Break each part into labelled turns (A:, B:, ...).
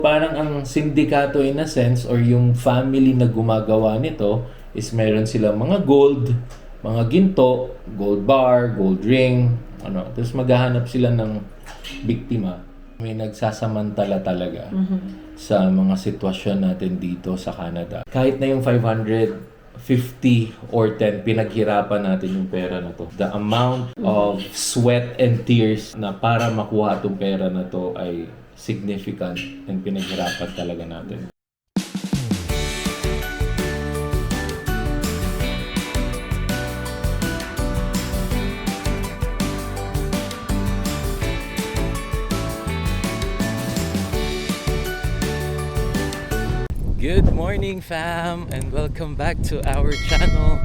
A: Parang ang sindikato in a sense or yung family na gumagawa nito is meron silang mga gold, mga ginto, gold bar, gold ring, ano. Tapos maghahanap sila ng biktima. May nagsasamantala talaga sa mga sitwasyon natin dito sa Canada. Kahit na yung 550 or 10, pinaghirapan natin yung pera na to. The amount of sweat and tears na para makuha itong pera na to ay significant and pinaghirapan talaga natin. Good morning, fam, and welcome back to our channel.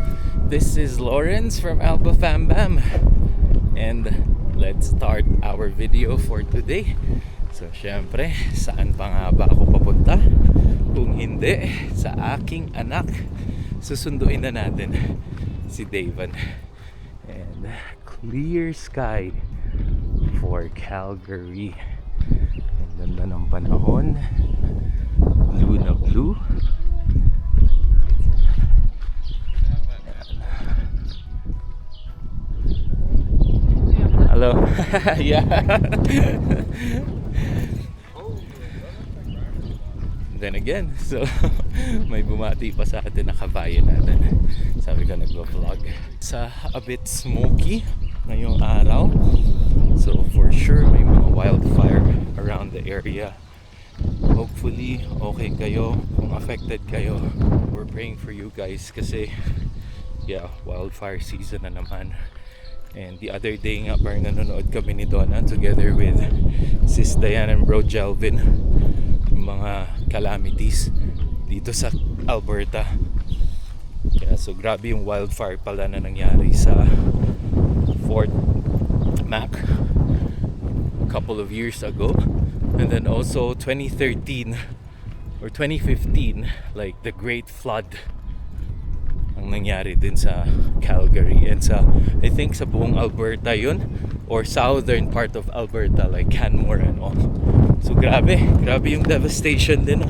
A: This is Lawrence from Alba Fam Bam, and let's start our video for today. So, syempre, saan pa nga ba ako papunta? Kung hindi, sa aking anak. Susunduin na natin si Davon. And clear sky for Calgary. Ang ganda ng panahon. Blue na blue. Hello. Yeah. Then again, so may bumati pa sa atin na kabayan natin. Sabi ko nagvo-vlog. Sa a bit smoky ngayong araw. So for sure may mga wildfire around the area. Hopefully okay kayo kung affected kayo. We're praying for you guys kasi yeah, wildfire season na naman. And the other day nga parang nanonood kami ni Donna together with Sis Diane and Bro Jelvin yung mga calamities dito sa Alberta. Yeah, so grabe yung wildfire pala na nangyari sa Fort Mac a couple of years ago. And then also 2013 or 2015, like the Great Flood ang nangyari din sa Calgary and sa, I think sa buong Alberta yun or southern part of Alberta like Canmore and all. So grabe yung devastation din.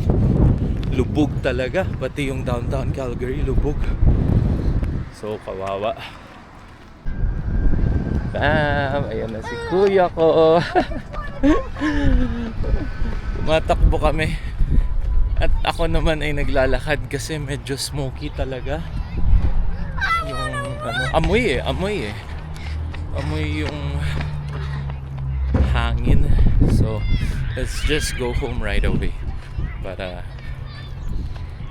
A: Lubog talaga, pati yung downtown Calgary lubog. So kawawa. Bam! Ayan na si kuya ko. Tumatakbo kami. At ako naman ay naglalakad kasi medyo smoky talaga. Yung ano, amoy yung hangin. So, let's just go home right away. Para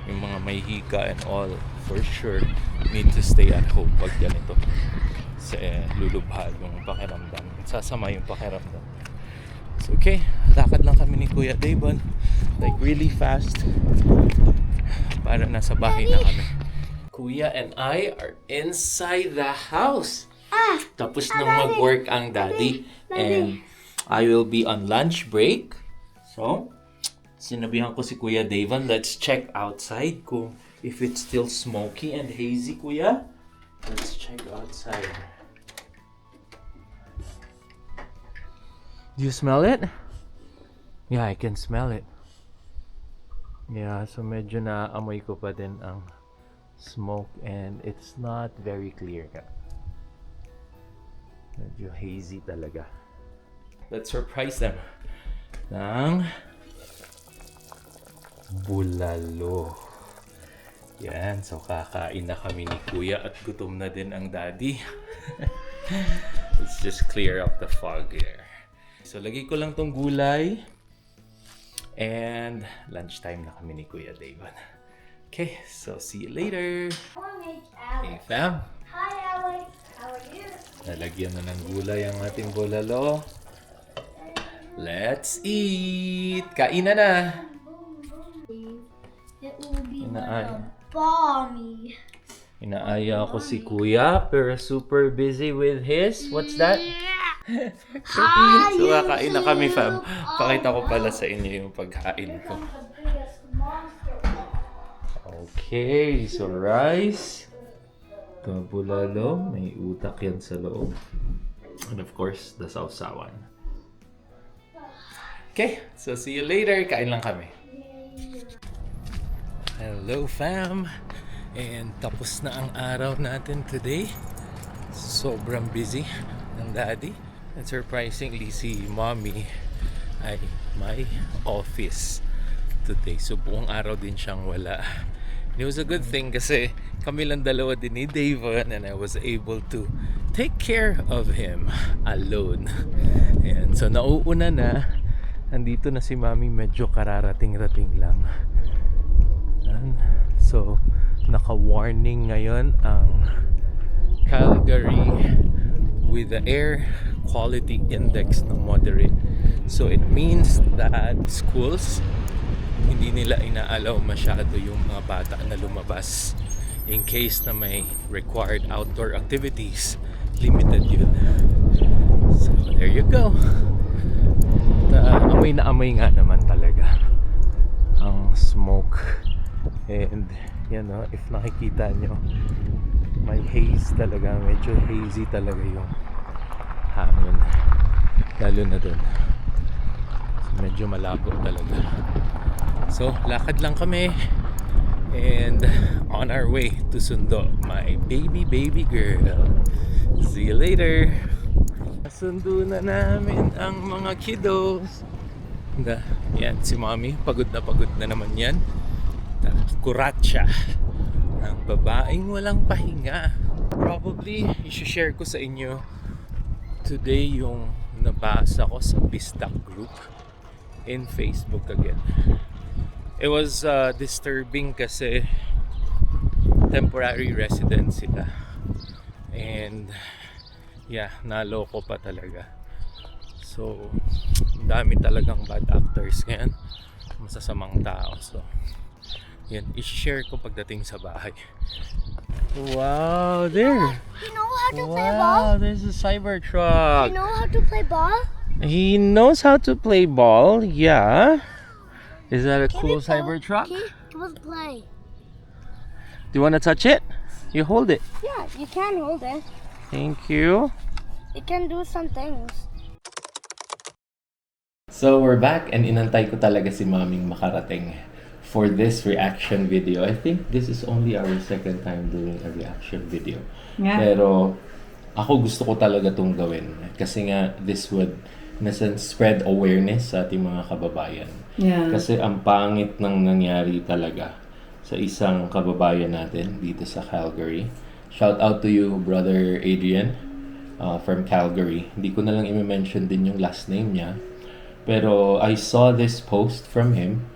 A: yung mga may hika and all, for sure, need to stay at home pag ganito. Kasi lulubhad yung pakiramdam. Sasama yung pakiramdam. So, okay, lakad lang kami ni Kuya Davon. Like really fast. Para nasa bahay na kami. Kuya and I are inside the house. Tapos nang mag-work ang daddy. And I will be on lunch break. So, sinabihan ko si Kuya Davon, let's check outside kung if it's still smoky and hazy, Kuya. Let's check outside. Do you smell it? Yeah, I can smell it. Yeah, so medyo naamoy ko pa din ang smoke and it's not very clear. Medyo hazy talaga. Let's surprise them ng bulalo. Yan, so kakain na kami ni Kuya at gutom na din ang daddy. Let's just clear up the fog here. So, lagay ko lang tong gulay. And lunchtime na kami ni Kuya Davon. Okay, so see you later. Hey, fam.
B: Hi, Alex. How are you?
A: Nalagyan na ng gulay ang ating bulalo. Let's eat! Kain na!
B: It will be
A: Inaaya.
B: balmy.
A: Inaaya ko si Kuya, pero super busy with his... What's that? So, kakain na kami, fam. Pakita ko pala sa inyo yung pagkain ko. Okay, so rice. Ito, bulalo. May utak yan sa loob. And of course, the sausawan. Okay, so see you later. Kain lang kami. Hello fam! And tapos na ang araw natin today. Sobrang busy ng daddy. And surprisingly, si mommy ay may office today. So buong araw din siyang wala. And it was a good thing kasi kami lang dalawa din ni Davon and I was able to take care of him alone. And so nauuna na. Andito na si mami, medyo kararating-rating lang. Yan. So naka-warning ngayon ang Calgary with the air quality index na moderate. So it means that schools hindi nila inaalaw masyado yung mga bata na lumabas in case na may required outdoor activities. Limited yun. So there you go. Amoy na amoy nga naman talaga ang smoke. And yan o, if nakikita nyo, may haze talaga, medyo hazy talaga yung hangin, lalo na dun. So, medyo malabo talaga. So lakad lang kami and on our way to sundo my baby girl. See you later. Sundo na namin ang mga kiddos. Yan si mommy, pagod na naman yan. Kurat siya ng babaeng walang pahinga. Probably i-share ko sa inyo today yung nabasa ko sa Bisdak group in Facebook again. It was disturbing kasi temporary residents sila. And yeah, naloko pa talaga. So, dami talagang bad actors ngayon. Masasamang tao. So, yan, i-share ko pagdating sa bahay. Wow, there!
B: You know how to play
A: Wow,
B: ball?
A: there's a Cybertruck.
B: You know how to play ball?
A: He knows how to play ball, yeah. Is that a cool
B: we play?
A: Cybertruck?
B: Okay, let's play.
A: Do you want to touch it? You hold it.
B: Yeah, you can hold it.
A: Thank you.
B: It can do some things.
A: So we're back and inantay ko talaga si maming makarating for this reaction video. I think this is only our second time doing a reaction video.
C: Yeah.
A: Pero ako gusto ko talaga itong gawin kasi nga this would in a sense spread awareness sa ating mga kababayan.
C: Yeah.
A: Kasi ang pangit ng nangyari talaga sa isang kababayan natin dito sa Calgary. Shout out to you, Brother Adrian, from Calgary. Hindi ko na lang i-mention din yung last name niya. Pero I saw this post from him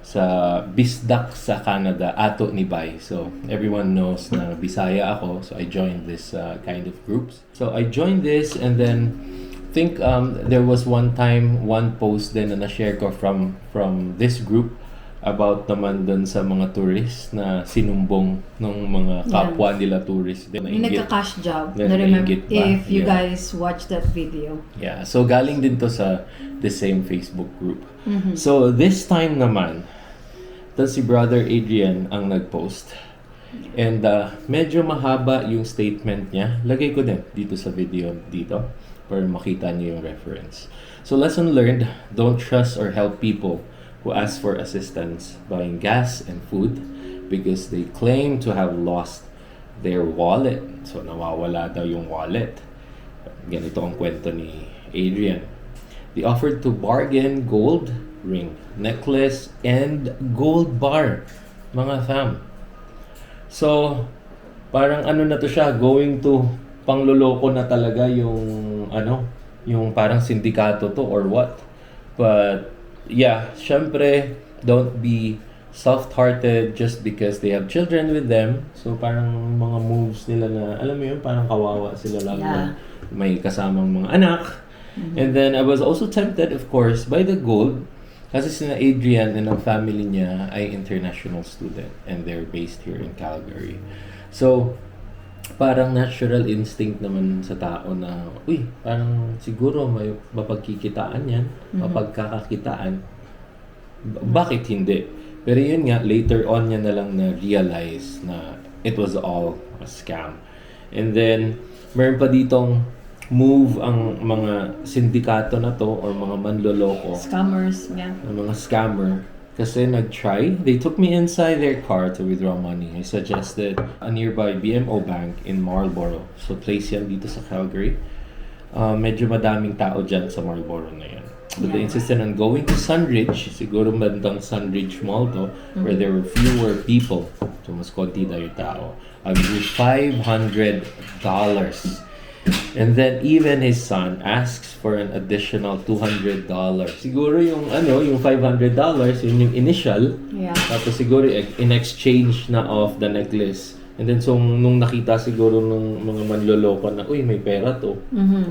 A: sa Bisdak sa Canada, Ato ni Bay. So everyone knows na Bisaya ako, so I joined this kind of groups. So I joined this and then think there was one post din na na-share ko from this group about naman dun sa mga tourists na sinumbong ng mga kapwa nila tourists din.
C: May nagka-cash job.
A: Na-
C: Na remember,
A: nainggit ba?
C: if you
A: Yeah.
C: guys watch that video.
A: Yeah, so galing din to sa the same Facebook group. So this time naman, to si Brother Adrian ang nag-post. And medyo mahaba yung statement niya. Lagay ko din dito sa video dito para makita niyo yung reference. So lesson learned, don't trust or help people who ask for assistance buying gas and food because they claim to have lost their wallet. So nawawala daw yung wallet. Ganito ang kwento ni Adrian. They offered to bargain gold ring, necklace, and gold bar. Mga fam. So, parang ano na to siya, going to pangloloko na talaga yung yung parang sindikato to or what. But yeah, syempre, don't be soft-hearted just because they have children with them. So parang mga moves nila na, alam mo yun, parang kawawa sila lalo na may kasamang mga anak. And then I was also tempted, of course, by the gold. Kasi sina Adrian and ang family niya ay international student and they're based here in Calgary. So, parang natural instinct naman sa tao na, uy, parang siguro may mapagkikitaan yan, mapagkakakitaan. Bakit hindi? Pero yun nga, later on niya na lang na-realize na it was all a scam. And then, meron pa ditong move ang mga sindikato na to or mga manloloko,
C: Scammers, yeah.
A: ng mga scammer. Kasi nag-try. They took me inside their car to withdraw money. I suggested a nearby BMO bank in Marlborough. So place yan dito sa Calgary. Medyo madaming tao dyan sa Marlborough na yan. But they insisted on going to Sunridge. Siguro bandang Sunridge Mall to, where there were fewer people. So mas konti na yung tao. I drew $500. And then even his son asks for an additional $200. Siguro yung yung $500, yun yung initial.
C: Yeah.
A: Tapos siguro in exchange na of the necklace. And then so nung nakita siguro nung mga manloloko na, uy, may pera to.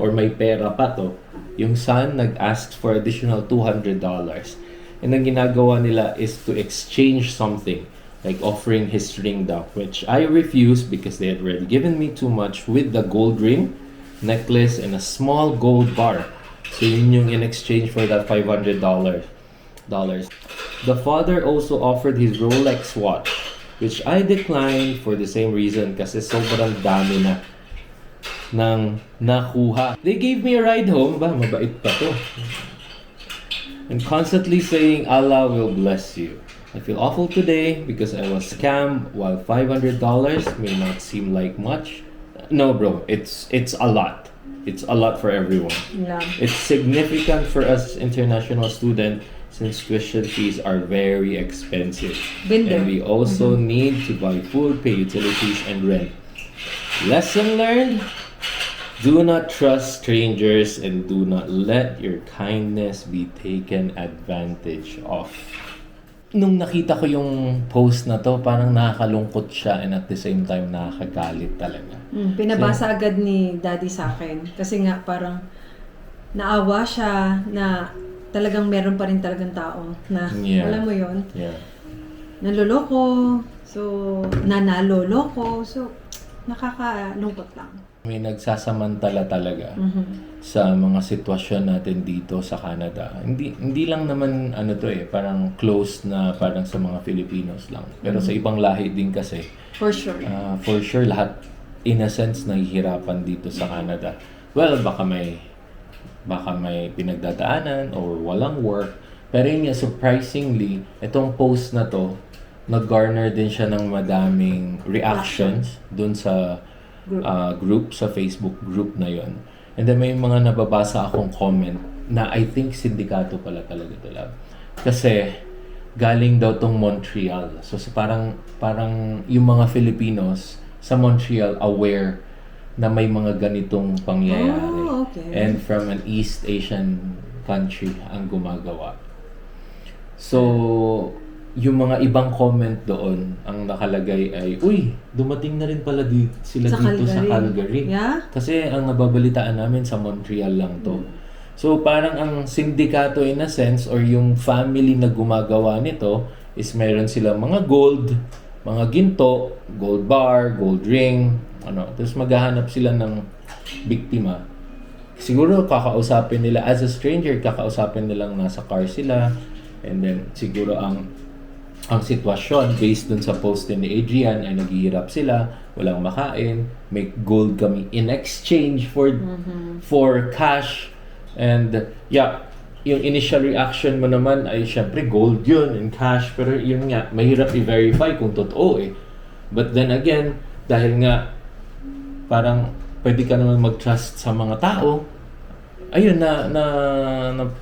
A: Or may pera pa to. Yung son nag-ask for additional $200. And ang ginagawa nila is to exchange something. Like offering his ring daw. Which I refused because they had already given me too much with the gold ring, necklace, and a small gold bar. So yun yung in exchange for that $500. The father also offered his Rolex watch, which I declined for the same reason kasi sobrang dami na nang nakuha. They gave me a ride home. Ba, mabait pa to. And constantly saying, Allah will bless you. I feel awful today because I was scammed. While $500 may not seem like much, no, bro, it's a lot. It's a lot for everyone.
C: Yeah.
A: It's significant for us international students since tuition fees are very expensive.
C: Been there.
A: And we also need to buy food, pay utilities, and rent. Lesson learned: do not trust strangers and do not let your kindness be taken advantage of. Nung nakita ko yung post na to, parang nakakalungkot siya and at the same time nakakagalit talaga.
C: Pinabasa agad ni Daddy sa akin. Kasi nga parang naawa siya na talagang meron pa rin talagang tao na alam mo yon,
A: Yeah.
C: naloloko, so nanaloloko, so nakakalungkot lang.
A: May nagsasamantala talaga sa mga sitwasyon natin dito sa Canada. Hindi lang naman parang close na parang sa mga Filipinos lang. Pero sa ibang lahi din kasi.
C: For sure.
A: For sure lahat in a sense nahihirapan dito sa Canada. Well, baka may pinagdadaanan or walang work. Pero yun nga, surprisingly, itong post na to, nag-garner din siya ng madaming reactions dun sa group, sa Facebook group na yon. And then may mga nababasa akong comment na I think sindikato pala talaga ito, lab. Kasi galing daw tong Montreal. So parang yung mga Filipinos sa Montreal aware na may mga ganitong pangyayari.
C: Oh, okay.
A: And from an East Asian country ang gumagawa. So, yung mga ibang comment doon, ang nakalagay ay, uy, dumating na rin pala sila dito sa Calgary.
C: Yeah?
A: Kasi ang nababalitaan namin sa Montreal lang to. So, parang ang sindikato in a sense, or yung family na gumagawa nito, is meron silang mga gold, mga ginto, gold bar, gold ring, tapos maghahanap sila ng biktima. Siguro kakausapin nila, as a stranger, kakausapin nilang nasa car sila, and then siguro ang sitwasyon based dun sa post ni Adrian ay naghihirap sila, walang makain, may gold kami in exchange for cash, and yung initial reaction mo naman ay syempre gold yun and cash, pero yun nga, mahirap i-verify kung totoo eh. But then again, dahil nga parang pwede ka naman mag-trust sa mga tao, ayun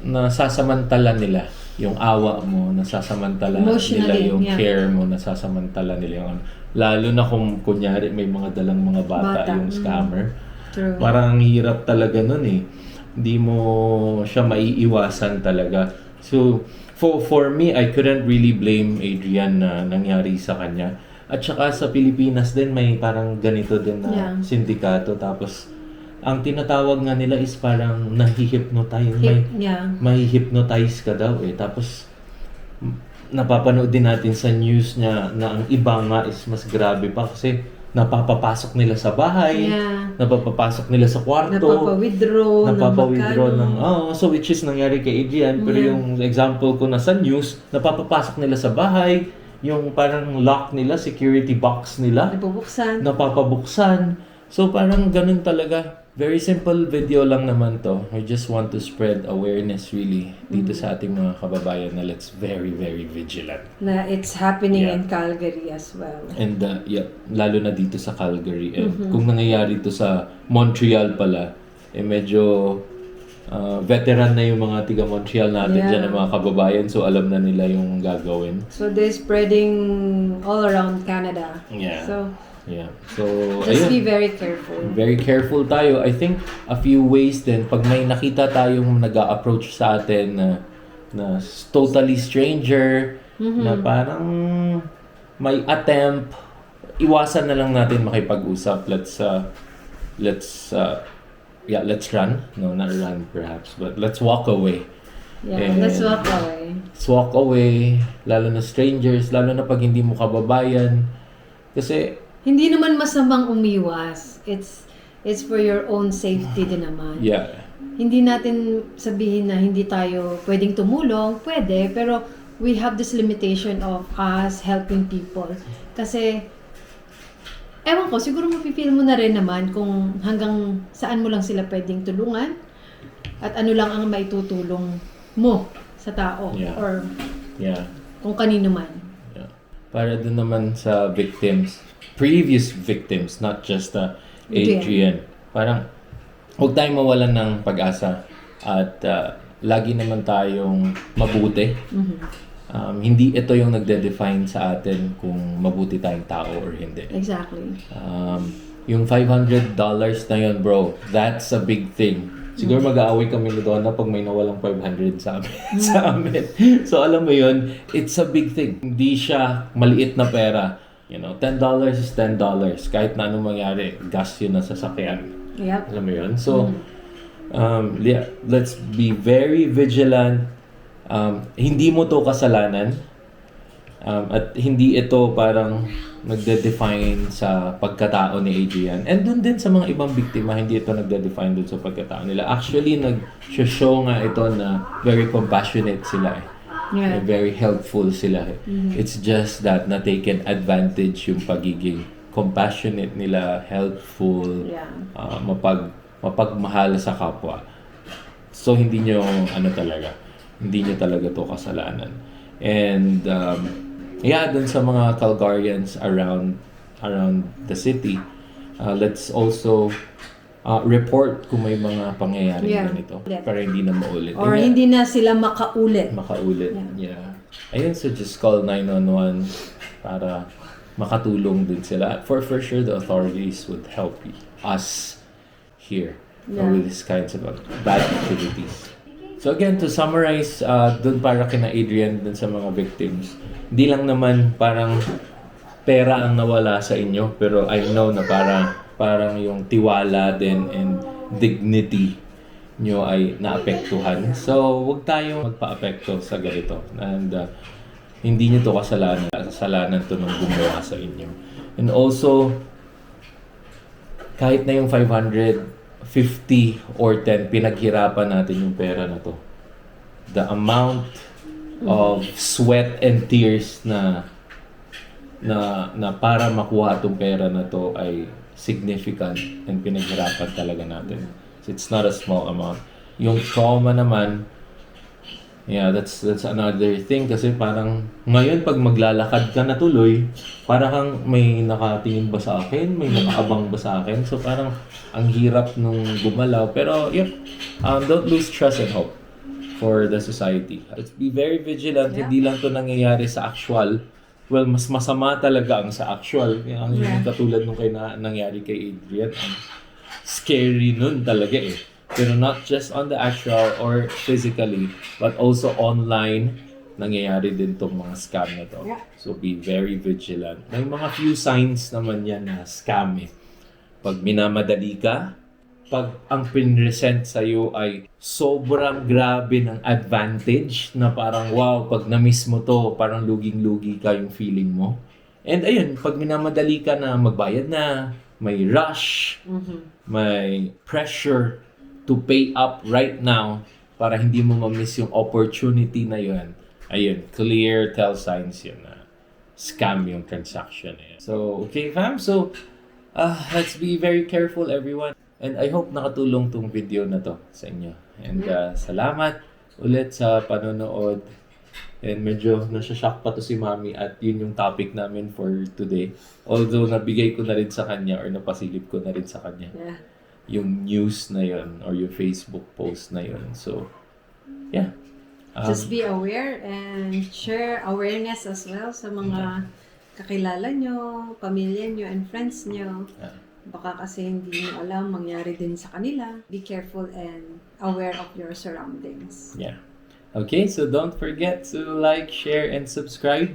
A: nasasamantala nila yung awa mo, nasasamantala nila yung care mo, nasasamantala nila yung lalo na kung kunyari may mga dalang mga bata yung scammer.
C: True.
A: Parang hirap talaga nun eh. Hindi mo siya maiiwasan talaga. So, for me, I couldn't really blame Adrian na nangyari sa kanya. At saka sa Pilipinas din, may parang ganito din na sindikato. Tapos, ang tinatawag nga nila is parang nahihypnotize. Mahihypnotize ka daw eh. Tapos, napapanood din natin sa news niya na ang iba nga is mas grabe pa kasi napapapasok nila sa bahay, napapapasok nila sa kwarto, napapawithdraw ng so which is nangyari kay Adrian, pero yung example ko na sa news, napapapasok nila sa bahay, yung parang lock nila, security box nila, napapabuksan. So parang ganun talaga. Very simple video lang naman to. We just want to spread awareness really dito sa ating mga kababayan na let's very, very vigilant.
C: Na it's happening
A: Yeah.
C: in Calgary as well.
A: And yeah, lalo na dito sa Calgary. And kung nangyayari to sa Montreal pala, medyo veteran na yung mga tiga Montreal natin
C: Yeah.
A: dyan, ng mga kababayan. So alam na nila yung gagawin.
C: So they're spreading all around Canada.
A: Yeah.
C: So
A: Yeah. So,
C: just be
A: ayun.
C: very careful.
A: Very careful tayo. I think a few ways din, pag may nakita tayong nag-a-approach sa atin na totally stranger, na parang may attempt, iwasan na lang natin makipag-usap. Let's run. No, not run perhaps, but let's walk away.
C: Yeah,
A: And
C: let's walk away.
A: Let's walk away, lalo na strangers, lalo na pag hindi mo kababayan. Kasi
C: Hindi naman masamang umiwas. It's for your own safety din naman.
A: yeah.
C: Hindi natin sabihin na hindi tayo pwedeng tumulong. Pwede, pero we have this limitation of us helping people. Kasi, ewan ko, siguro mapipil mo na rin naman kung hanggang saan mo lang sila pwedeng tulungan at ano lang ang maitutulong mo sa tao
A: Yeah.
C: or
A: Yeah.
C: kung kanino man.
A: Yeah. Para dun naman sa victims, previous victims, not just Adrian. Parang huwag tayong mawalan ng pag-asa at lagi naman tayong mabuti. Hindi ito yung nagde-define sa atin kung mabuti tayong tao or hindi.
C: Exactly.
A: Yung $500 na yun, bro, that's a big thing. Siguro mag-aaway kami ni Donna pag may nawalang 500 sa amin. sa amin. So alam mo yun, it's a big thing. Hindi siya maliit na pera. You know, $10 is $10. Kahit na anong mangyari, gas yun na sasakyan.
C: Yep.
A: Alam mo yun? So, yeah, let's be very vigilant. Hindi mo to kasalanan. At hindi ito parang nagde-define sa pagkatao ni Adrian. And dun din sa mga ibang biktima, hindi ito nagde-define dun sa pagkatao nila. Actually, nag-show nga ito na very compassionate sila eh.
C: Yeah.
A: Very helpful sila eh. It's just that na-taken advantage yung pagiging compassionate nila, helpful,
C: Yeah.
A: mapagmahal sa kapwa. So, hindi nyo talaga to kasalanan. And, yeah, dun sa mga Calgarians around the city, let's also report kung may mga pangyayari
C: Yeah.
A: ganito para hindi na maulit.
C: Or
A: And
C: hindi na sila makaulit.
A: Yeah. Ayun, so just call 911 para makatulong din sila. For sure, the authorities would help us here with these kinds of bad activities. So again, to summarize, dun para kina Adrian, dun sa mga victims, hindi lang naman parang pera ang nawala sa inyo, pero I know na parang yung tiwala din and dignity nyo ay naapektuhan. So, huwag tayong magpa-apekto sa ganito. And hindi nyo to kasalanan to nung gumawa sa inyo. And also, kahit na yung 550 or 10, pinaghirapan natin yung pera na to. The amount of sweat and tears na para makuha itong pera na to ay significant and pinaghirapan talaga natin. So it's not a small amount. Yung trauma naman, yeah, that's another thing kasi parang ngayon pag maglalakad ka na tuloy, parang kang may nakatingin ba sa akin, may nakaabang ba sa akin. So parang ang hirap nung gumalaw. Pero yep, don't lose trust and hope for the society. Let's be very vigilant.
C: Yeah.
A: Hindi lang to nangyayari sa actual. Well, mas masama talaga ang sa actual. Yung katulad nung nangyari kay Adrian. Ang scary nun talaga eh. Pero not just on the actual or physically, but also online, nangyayari din tong mga scam na to.
C: Yeah.
A: So be very vigilant. May mga few signs naman yan na scam eh. Pag minamadali ka, pag ang pinresent sa'yo ay sobrang grabe ng advantage na parang wow, pag na-miss mo to, parang luging-lugi ka yung feeling mo. And ayun, pag minamadali ka na magbayad na, may rush, may pressure to pay up right now para hindi mo ma-miss yung opportunity na yun. Ayun, clear tell signs yun na scam yung transaction. So, okay fam, so let's be very careful everyone. And I hope nakatulong tong video na to sa inyo. And salamat ulit sa panonood. And medyo nasya-shock pa to si Mami at yun yung topic namin for today. Although nabigay ko na rin sa kanya or napasilip ko na rin sa kanya
C: Yeah.
A: yung news na yun or yung Facebook post na yun. So, yeah.
C: Just be aware and share awareness as well sa mga kakilala nyo, pamilya nyo, and friends nyo.
A: Yeah.
C: Baka kasi hindi nyo alam mangyari din sa kanila. Be careful and aware of your surroundings.
A: Yeah. Okay, so don't forget to like, share, and subscribe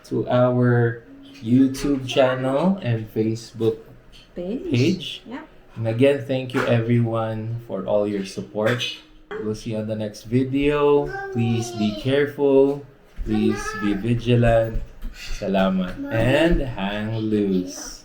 A: to our YouTube channel and Facebook page.
C: Yeah.
A: And again, thank you everyone for all your support. We'll see you on the next video. Please be careful. Please be vigilant. Salamat. And hang loose.